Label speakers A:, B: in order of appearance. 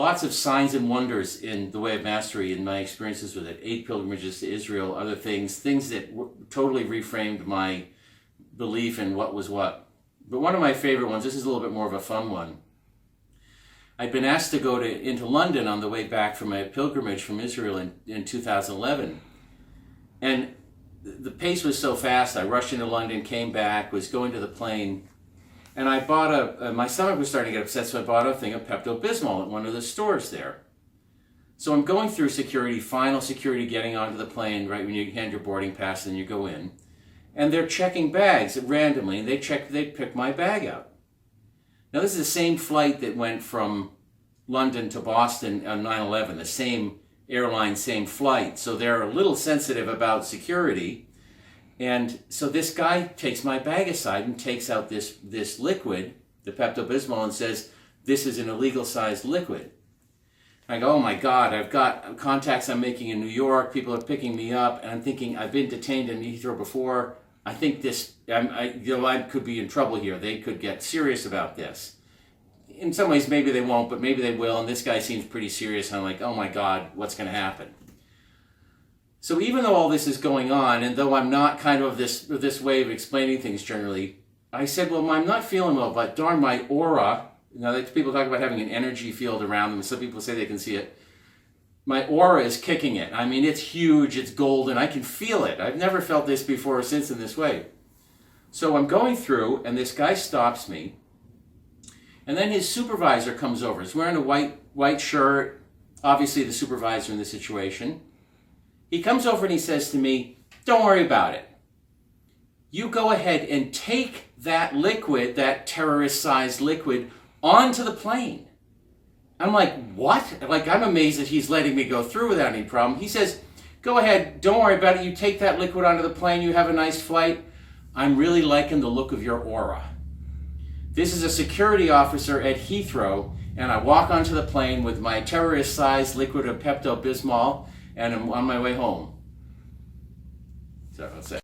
A: lots of signs and wonders in the Way of Mastery in my experiences with it. 8 pilgrimages to Israel, other things that totally reframed my belief in what was what. But one of my favorite ones, this is a little bit more of a fun one. I'd been asked to go into London on the way back from a pilgrimage from Israel in 2011. And the pace was so fast, I rushed into London, came back, was going to the plane, and I bought my stomach was starting to get upset, so I bought a thing of Pepto-Bismol at one of the stores there. So I'm going through security, final security, getting onto the plane, right when you hand your boarding pass and you go in. And they're checking bags randomly, and they pick my bag out. Now this is the same flight that went from London to Boston on 9/11, the same airline, same flight. So they're a little sensitive about security. And so this guy takes my bag aside and takes out this liquid, the Pepto-Bismol, and says, "This is an illegal sized liquid." I go, "Oh my God, I've got contacts I'm making in New York. People are picking me up." And I'm thinking, I've been detained in Heathrow before. I think I could be in trouble here. They could get serious about this. In some ways, maybe they won't, but maybe they will. And this guy seems pretty serious. And I'm like, oh my God, what's going to happen? So even though all this is going on, and though I'm not kind of this way of explaining things generally, I said, well, I'm not feeling well, but darn, my aura, people talk about having an energy field around them. Some people say they can see it. My aura is kicking it. I mean, it's huge, it's golden, I can feel it. I've never felt this before or since in this way. So I'm going through, and this guy stops me, and then his supervisor comes over. He's wearing a white shirt, obviously the supervisor in the situation. He comes over and he says to me, "Don't worry about it. You go ahead and take that liquid, that terrorist-sized liquid, onto the plane." I'm like, what? Like, I'm amazed that he's letting me go through without any problem. He says, "Go ahead, don't worry about it. You take that liquid onto the plane, you have a nice flight. I'm really liking the look of your aura." This is a security officer at Heathrow, and I walk onto the plane with my terrorist-sized liquid of Pepto-Bismol, and I'm on my way home. So that's it.